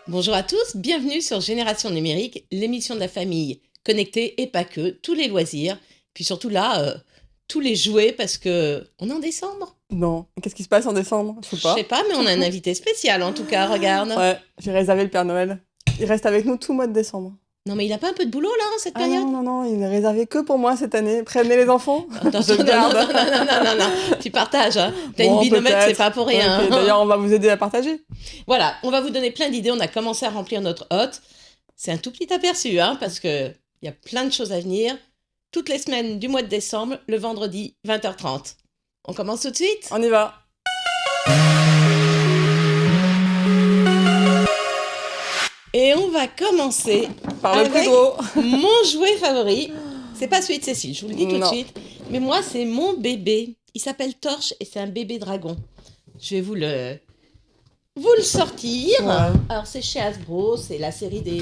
Bonjour à tous, bienvenue sur Génération Numérique, l'émission de la famille connectée et pas que, tous les loisirs, puis surtout là, tous les jouets parce que on est en décembre. Non, qu'est-ce qui se passe en décembre? Je sais Je pas. sais pas, mais on a un invité spécial en tout cas, regarde. Ouais, j'ai réservé le Père Noël. Il reste avec nous tout le mois de décembre. Non mais il a pas un peu de boulot là en cette Ah période? non, il est réservé que pour moi cette année. Prévenez les enfants. Attention, Je garde. non, tu partages, hein. T'as Bon, une binomètre, peut-être. c'est pas pour rien. Ok, d'ailleurs, on va vous aider à partager. Voilà, on va vous donner plein d'idées, on a commencé à remplir notre hôte. C'est un tout petit aperçu, hein, parce que il y a plein de choses à venir. Toutes les semaines du mois de décembre, le vendredi, 20h30. On commence tout de suite? On y va. Et on va commencer Par le avec plus gros. mon jouet favori. C'est pas celui de Cécile, je vous le dis tout de Non. suite. Mais moi, c'est mon bébé. Il s'appelle Torche et c'est un bébé dragon. Je vais vous le sortir. Ouais. Alors, c'est chez Hasbro, c'est la série des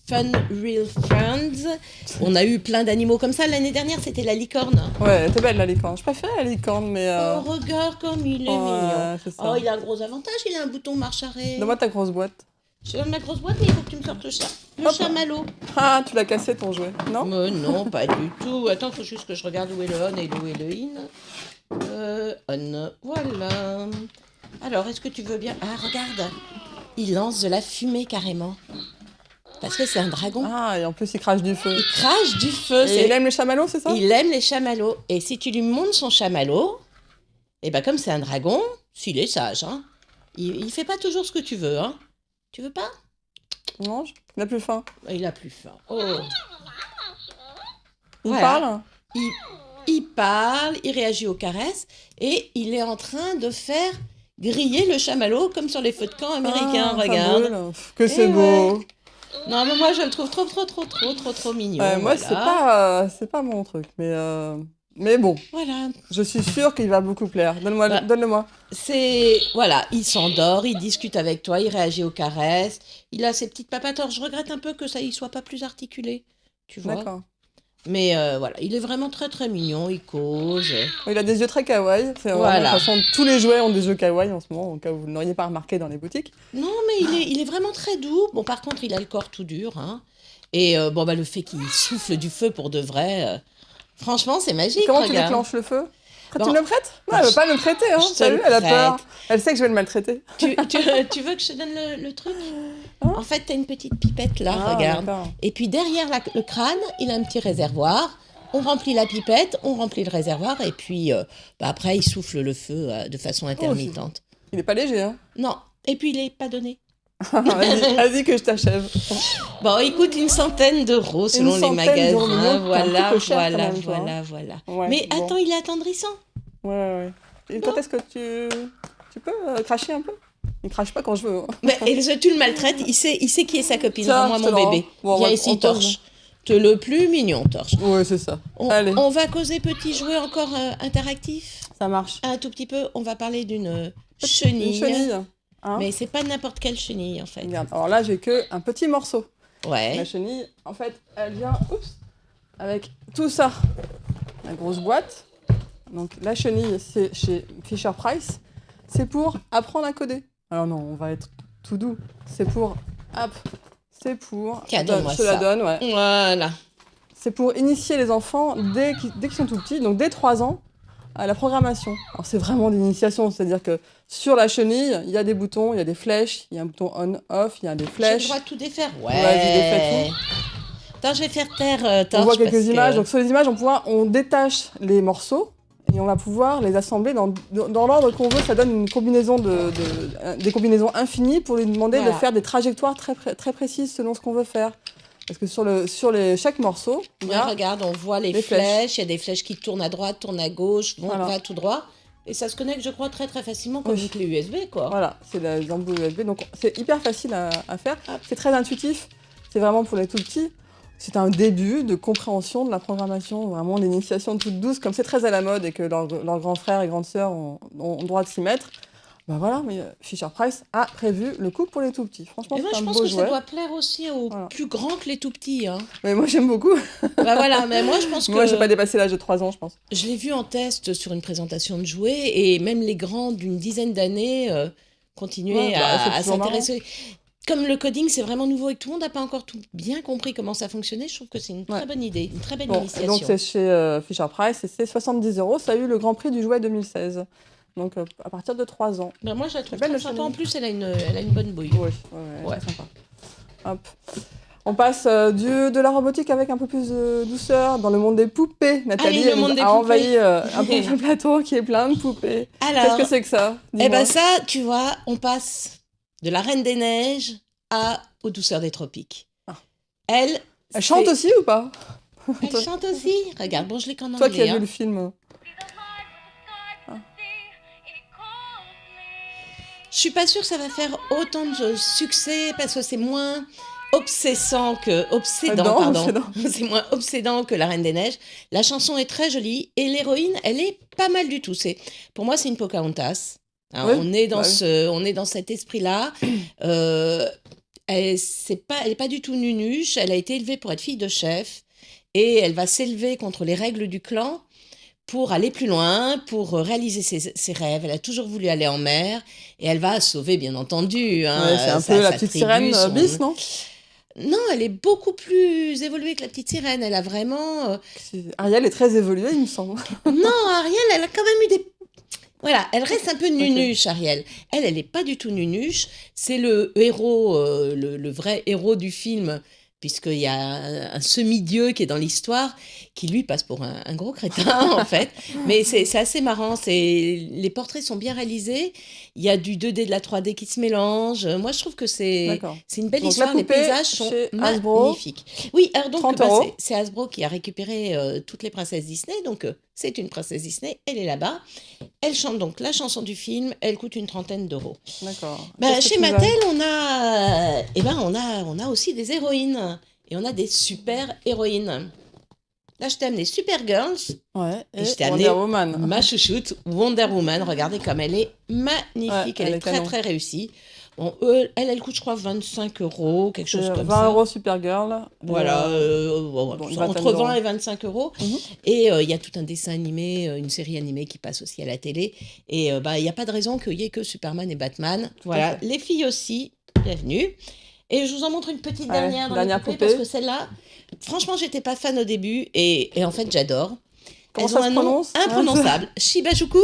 Fun Real Friends. On a eu plein d'animaux comme ça. L'année dernière, c'était la licorne. Ouais, elle était belle la licorne. Je préfère la licorne, mais. Oh, regarde comme il est mignon. C'est ça. Oh, il a un gros avantage, il a un bouton marche arrêt. Donne-moi ta grosse boîte. Je donne ma grosse boîte, mais il faut que tu me sortes le chat. Le Hop. chamallow. Ah, tu l'as cassé ton jouet, non? Mais non, pas du tout. Attends, faut juste que je regarde où est le on et où est le in. On, voilà. Alors, est-ce que tu veux bien... Ah, regarde. Il lance de la fumée carrément. Parce que c'est un dragon. Ah, et en plus, il crache du feu. Il crache du feu. Et il aime les chamallows, c'est ça? Il aime les chamallows. Et si tu lui montes son chamallow, et ben comme c'est un dragon, s'il est sage, hein, il fait pas toujours ce que tu veux, hein. Tu veux pas? Non, il n'a plus faim. Il a plus faim. Oh. Il Voilà. parle? Il parle, il réagit aux caresses et il est en train de faire griller le chamallow comme sur les feux de camp américains, Ah, ça regarde. brûle. Que c'est Eh beau. ouais. Non, mais moi je le trouve trop mignon. Moi, voilà. c'est pas mon truc, mais bon, Voilà, je suis sûre qu'il va beaucoup plaire. Bah. Donne-le-moi. voilà, il s'endort, il discute avec toi, il réagit aux caresses, il a ses petites papates. Alors, je regrette un peu que ça, il soit pas plus articulé, tu vois. D'accord. Mais voilà, il est vraiment très mignon, il cause. Il a des yeux très kawaii. C'est Voilà. De toute façon, tous les jouets ont des yeux kawaii en ce moment, au cas où vous ne l'auriez pas remarqué dans les boutiques. Non, mais il est vraiment très doux. Bon, par contre, il a le corps tout dur, hein. Et le fait qu'il souffle du feu pour de vrai, franchement, c'est magique. Comment tu regarde. déclenches le feu? Bon. Tu me le prêtes? Non, elle veut pas me le prêter, hein. Je te T'as le vu, elle a prête. peur. Elle sait que je vais le maltraiter. Tu veux que je te donne le truc? Hein? En fait, t'as une petite pipette là, Ah, regarde. d'accord. Et puis derrière le crâne, il a un petit réservoir. On remplit la pipette, on remplit le réservoir, et puis après, il souffle le feu de façon intermittente. Il est pas léger, hein. Non, et puis il est pas donné. Vas-y que je t'achève. Bon, il coûte 100 d'euros selon les centaine d'euros, magasins. mais c'est un petit peu cher quand même, toi, Voilà. Ouais, Mais bon. attends, il est attendrissant. Ouais. Et quand est-ce que tu peux cracher un peu? Il crache pas quand je veux. Hein. Mais tu le maltraites, il sait qui est sa copine. Tiens, Rends-moi je mon te le rends. bébé. Bon, Viens on ici, tourne. Torche. Te le plus mignon, Torche. Ouais, c'est ça. Allez, On va causer petit jouet encore interactif. ça marche. Un tout petit peu. On va parler d'une Une chenille. chenille. Hein. Mais c'est pas n'importe quelle chenille, en fait. Regarde, alors là, j'ai que un petit morceau. La Ouais. chenille, en fait, elle vient avec tout ça. La grosse boîte. Donc, la chenille, c'est chez Fisher Price. C'est pour apprendre à coder. Alors non, on va être tout doux. C'est pour... Tiens, donne-moi je te la ça. donne, ouais. Voilà. C'est pour initier les enfants, dès qu'ils sont tout petits, donc dès 3 ans, à la programmation. Alors c'est vraiment d'initiation, c'est-à-dire que sur la chenille, il y a des boutons, il y a des flèches, il y a un bouton on-off, il y a des J'ai le flèches. droit de tout défaire. Ouais. Vas-y, défais tout. Attends, je vais faire taire Torche. On voit quelques parce que- images, donc sur les images, on détache les morceaux et on va pouvoir les assembler dans l'ordre qu'on veut. Ça donne une combinaison des combinaisons infinies pour lui demander Voilà. de faire des trajectoires très précises selon ce qu'on veut faire. Parce que sur chaque morceau, il y Ouais, a... regarde, on voit les des flèches. Il y a des flèches qui tournent à droite, tournent à gauche, vont Voilà. va tout droit. Et ça se connecte, je crois, très facilement comme Oui. une clé USB, quoi. Voilà, c'est les embouts USB. Donc c'est hyper facile à faire. Hop. C'est très intuitif. C'est vraiment pour les tout petits. c'était un début de compréhension de la programmation, vraiment d'initiation toute douce, comme c'est très à la mode et que leurs grands frères et grandes sœurs ont droit de s'y mettre. Ben voilà, mais Fisher-Price a prévu le coup pour les tout petits. Franchement, Et moi, c'est je un pense beau que ça jouet. doit plaire aussi aux Voilà. plus grands que les tout petits. Hein. Mais moi, j'aime beaucoup. Bah voilà, mais moi, je pense Moi, j'ai que pas dépassé l'âge de 3 ans, je pense. je l'ai vu en test sur une présentation de jouets et même les grands d'une dizaine d'années continuaient Ouais, bah, c'est à toujours marrant. s'intéresser. Comme le coding, c'est vraiment nouveau et que tout le monde n'a pas encore tout bien compris comment ça fonctionnait, je trouve que c'est une très Ouais. bonne idée, une très belle Bon, et initiation. donc c'est chez Fisher-Price et c'est 70 €. Ça a eu le Grand Prix du jouet 2016. Donc à partir de 3 ans. Ben moi, je la trouve belle, très la sympa. chenille. En plus, elle a une bonne bouille. Oui, ouais, Ouais. très sympa. Hop. On passe de la robotique avec un peu plus de douceur dans le monde des poupées. Nathalie, Allez, le elle monde nous des a poupées. envahi un peu le plateau qui est plein de poupées. Qu'est-ce Alors, que c'est que ça? eh Dis-moi. ben ça, tu vois, on passe de la Reine des Neiges aux douceurs des tropiques. Ah. Elle chante c'est- aussi ou pas? Elle chante aussi. Regarde, bon, je l'ai qu'en Toi qui as anglais. vu Hein. le film. Je suis pas sûre que ça va faire autant de succès parce que c'est moins obsédant pardon. C'est moins obsédant que La Reine des Neiges. La chanson est très jolie et l'héroïne, elle est pas mal du tout. Pour moi, c'est une Pocahontas. Hein, Oui, on est dans bah on est dans cet esprit-là. Elle est pas du tout nunuche. Elle a été élevée pour être fille de chef et elle va s'élever contre les règles du clan pour aller plus loin, pour réaliser ses rêves. Elle a toujours voulu aller en mer et elle va sauver, bien entendu. Hein, Ouais, c'est un peu la petite sirène bis, non? Non, elle est beaucoup plus évoluée que la petite sirène. Elle a vraiment... Ariel est très évoluée, il me semble. Non, Ariel, elle a quand même eu des... Voilà, elle reste un peu nunuche, Ariel. Elle n'est pas du tout nunuche. C'est le héros, le vrai héros du film, puisqu'il y a un semi-dieu qui est dans l'histoire, qui lui passe pour un gros crétin, en fait. Mais c'est assez marrant. Les portraits sont bien réalisés. Il y a du 2D, de la 3D qui se mélange. Moi, je trouve que c'est une belle donc, histoire. Les paysages sont magnifiques. Oui, alors donc, c'est Hasbro qui a récupéré toutes les princesses Disney. Donc, c'est une princesse Disney. Elle est là-bas. Elle chante donc la chanson du film. Elle coûte une 30aine d'euros. D'accord. Chez Mattel, on a aussi des héroïnes. Et on a des super héroïnes. Là, je t'ai amené Supergirls. Ouais, et je t'ai amené ma chouchoute, Wonder Woman. Regardez comme elle est magnifique. Ouais, elle est très, très réussie. Bon, elle coûte, je crois, 25 €, quelque chose comme 20 ça. 20 € Supergirl. Voilà, entre 20 et 25 €. Et il y a tout un dessin animé, une série animée qui passe aussi à la télé. Et il n'y a pas de raison qu'il n'y ait que Superman et Batman. Voilà, les filles aussi, bienvenue. Et je vous en montre une petite dernière dans les poupées, parce que celle-là, franchement, j'étais pas fan au début et en fait, j'adore. Comment ça se prononce ? Imprononçable. Shibajuku.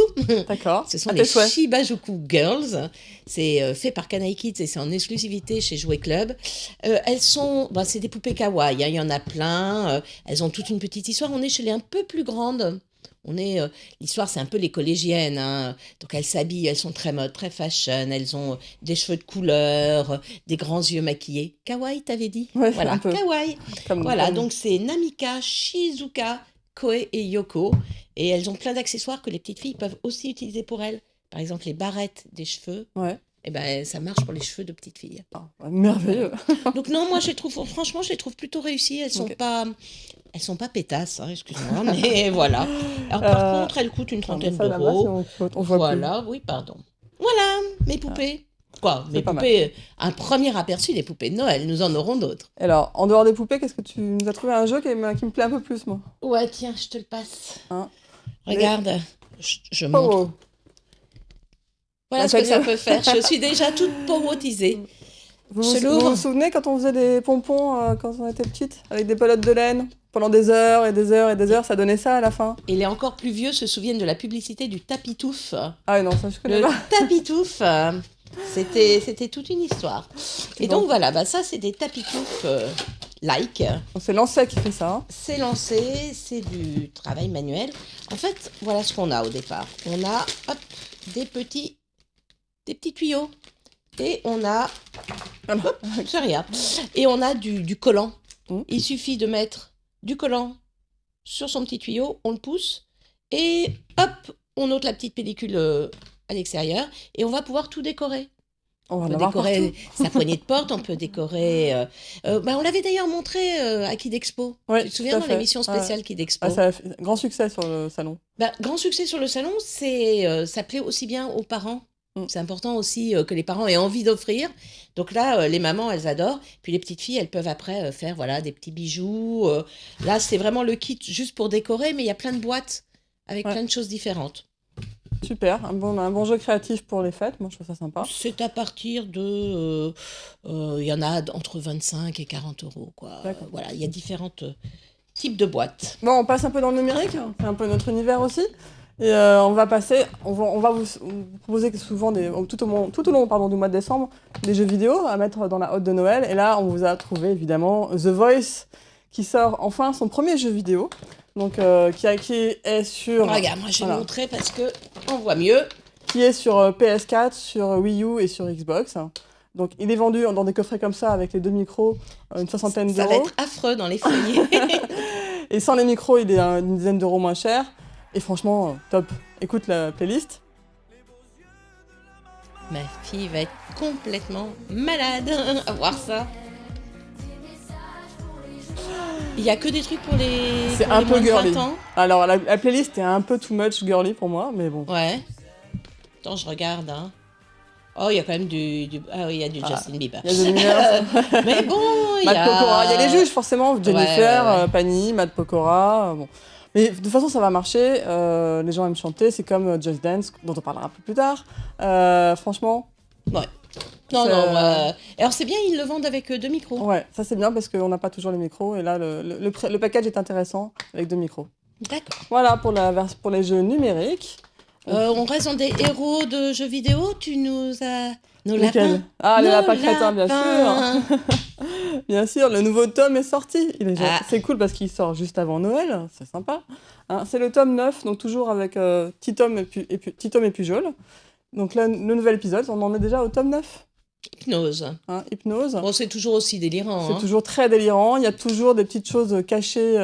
D'accord. Ce sont les Shibajuku Girls. C'est fait par Kanai Kids et c'est en exclusivité chez Jouet Club. Elles sont... c'est des poupées kawaii. Il y en a plein. Elles ont toute une petite histoire. On est chez les un peu plus grandes. L'histoire, c'est un peu les collégiennes. Hein. Donc, elles s'habillent. Elles sont très mode, très fashion. Elles ont des cheveux de couleur, des grands yeux maquillés. Kawaii, t'avais dit ? Ouais, voilà, kawaii. Voilà, donc c'est Namika, Shizuka, Koe et Yoko. Et elles ont plein d'accessoires que les petites filles peuvent aussi utiliser pour elles. Par exemple, les barrettes des cheveux. Ouais. Et ça marche pour les cheveux de petites filles. Merveilleux. Donc non, moi, je les trouve plutôt réussies. Elles sont pas pétasses, hein, excuse-moi, mais voilà. Alors par contre, elles coûtent une 30aine d'euros. Voilà, oui, pardon. Voilà, mes poupées. Mes poupées, un premier aperçu des poupées de Noël, nous en aurons d'autres. Alors, en dehors des poupées, qu'est-ce que tu nous as trouvé un jeu qui me plaît un peu plus, moi ? Ouais, tiens, je te le passe. Hein ? Regarde, je montre. Voilà ce que ça peut faire. Je suis déjà toute powotisée. Vous vous souvenez quand on faisait des pompons quand on était petite, avec des pelotes de laine, pendant des heures et des heures et des heures, ça donnait ça à la fin. Et les encore plus vieux se souviennent de la publicité du tapitouf. Ah non, ça je connais pas. Le tapitouf, c'était toute une histoire. Et donc voilà, ça c'est des tapitouf like. C'est Lancet qui fait ça. Hein. C'est Lancet, c'est du travail manuel. En fait, voilà ce qu'on a au départ. On a des petits tuyaux. Et on a... c'est rien. Et on a du collant. Il suffit de mettre du collant sur son petit tuyau, on le pousse, et hop, on ôte la petite pellicule à l'extérieur, et on va pouvoir tout décorer. On va On en peut avoir décorer partout. sa poignée de porte, on peut décorer... on l'avait d'ailleurs montré à Kid Expo. Ouais, Tu te tout souviens à dans fait. l'émission Ouais. spéciale Kid Ah, Expo? ça a fait grand succès sur le salon. Grand succès sur le salon, ça plaît aussi bien aux parents. Mm. C'est important aussi que les parents aient envie d'offrir. Donc là, les mamans, elles adorent. Puis les petites filles, elles peuvent après faire voilà, des petits bijoux. Là, c'est vraiment le kit juste pour décorer, mais il y a plein de boîtes avec Ouais. plein de choses différentes. Super, un bon jeu créatif pour les fêtes, moi je trouve ça sympa. C'est à partir de... Il y en a entre 25 et 40 euros. Quoi. D'accord. Voilà, il y a différents types de boîtes. Bon, on passe un peu dans le numérique, hein. C'est un peu notre univers aussi. Et on va vous proposer souvent, tout au long pardon, du mois de décembre, des jeux vidéo à mettre dans la hotte de Noël. Et là, on vous a trouvé évidemment The Voice, qui sort enfin son premier jeu vidéo. Donc, qui est sur... Regarde, moi je vais Voilà. montrer parce que on voit mieux. Qui est sur PS4, sur Wii U et sur Xbox. Donc, il est vendu dans des coffrets comme ça, avec les 2 micros, une soixantaine Ça va d'euros. être affreux dans les foyers. Et sans les micros, il est à une dizaine d'euros moins cher. Et franchement, top. Écoute la playlist. Ma fille va être complètement malade à voir ça. Il y a que des trucs pour les C'est pour un les peu moins de girly. 20 ans. Alors, la playlist est un peu too much girly pour moi, mais bon. Ouais. Attends, je regarde. Hein. Oh, il y a quand même Ah oui, il y a du Ah, Justin Bieber. Il y a The Lumière, Mais bon, il y Matt a... Pokora. Il y a les juges, forcément. Jennifer, ouais. Pani, Matt Pokora. Bon. Mais de toute façon, ça va marcher. Les gens aiment chanter. C'est comme Just Dance, dont on parlera un peu plus tard. Franchement, Non, c'est- alors c'est bien, ils le vendent avec 2 micros. ouais, ça c'est bien parce qu'on n'a pas toujours les micros. Et là, le package est intéressant avec 2 micros. D'accord. Voilà pour les jeux numériques. On reste dans des héros de jeux vidéo. Tu nous as... Nos Lesquels lapins. Ah, les Nos lapins crétins, bien sûr. lapins. Bien sûr, le nouveau tome est sorti. Ah. C'est cool parce qu'il sort juste avant Noël, c'est sympa. Hein, c'est le tome 9, donc toujours avec Titom et Pujol. Donc là, le nouvel épisode, on en est déjà au tome 9. Hypnose. Hein, Hypnose. Bon, c'est toujours aussi délirant. C'est Hein. toujours très délirant. Il y a toujours des petites choses cachées,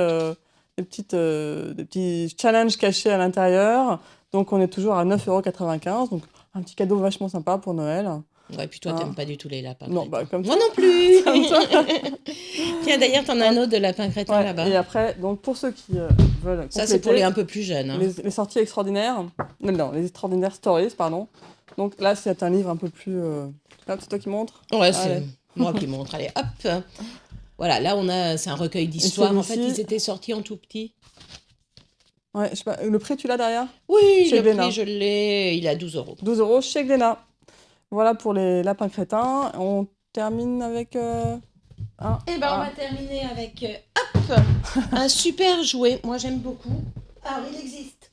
des petits challenges cachés à l'intérieur. Donc on est toujours à 9,95 €. Donc un petit cadeau vachement sympa pour Noël. Ouais, puis toi, Ah. t'aimes pas du tout les lapins. Non, crétins. bah comme Moi ça. non plus. Comme toi. Tiens, d'ailleurs, t'en as un autre de lapin crétin Ouais, là-bas. et après, donc pour ceux qui veulent Ça, c'est pour les compléter, un peu plus jeunes. Hein. les sorties extraordinaires, non, les extraordinaires stories, pardon. Donc là, c'est un livre un peu plus... Là, c'est toi qui montres. Ouais, c'est Allez. moi qui montre. Allez, hop. Voilà, là, c'est un recueil d'histoires. En fait, celui-ci- ils étaient sortis en tout petit. Ouais, je sais pas, le prix, tu l'as derrière? Oui, Chez le Glénat. prix, je l'ai. Il est à 12 €. 12 € chez Glénat. Voilà pour les lapins crétins. On termine avec un... Eh ben, on va terminer avec hop, un super jouet. Moi, j'aime beaucoup. Alors, il existe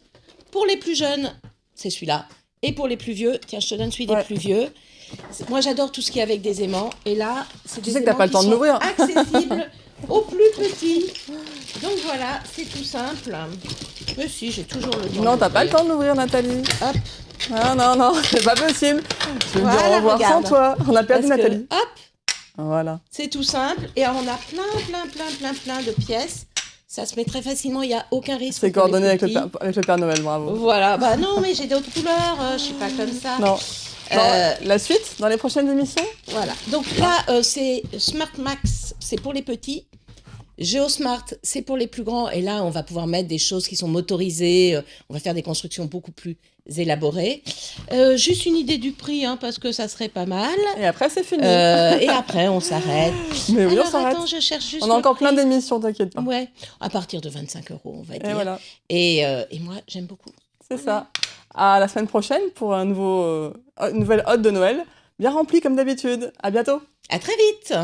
pour les plus jeunes, c'est celui-là. Et pour les plus vieux, tiens, je te donne celui des Ouais. plus vieux. Moi, j'adore tout ce qui est avec des aimants. Et là, c'est des sais que t'as aimants pas le qui temps de sont l'ouvrir. accessibles aux plus petits. Donc voilà, c'est tout simple. Mais si, j'ai toujours le temps. Non, de t'as pas le l'ouvrir. temps de l'ouvrir, Nathalie. Hop, Ah non, non, c'est pas possible. Je vais me dire Voilà, au revoir regarde. sans toi. On a perdu parce que, Nathalie. hop, Voilà. c'est tout simple. Et on a plein de pièces. Ça se met très facilement, il n'y a aucun risque. C'est pour les coordonné plus petits. avec le Père Noël, bravo. Voilà, bah non, mais j'ai d'autres couleurs, je suis pas comme ça. Non. Euh, La suite, dans les prochaines émissions? Voilà. Donc là, c'est Smart Max, c'est pour les petits. GeoSmart, c'est pour les plus grands. Et là, on va pouvoir mettre des choses qui sont motorisées. On va faire des constructions beaucoup plus élaborées. Juste une idée du prix, hein, parce que ça serait pas mal. Et après, c'est fini. Et après, on s'arrête. Mais oui, Alors, on s'arrête. attends, je cherche juste On a le encore plein prix. d'émissions, t'inquiète pas. Ouais, à partir de 25 €, on va Et dire. voilà, Et moi, j'aime beaucoup. c'est ça. À la semaine prochaine pour une nouvelle hotte de Noël, bien remplie comme d'habitude. À bientôt. À très vite.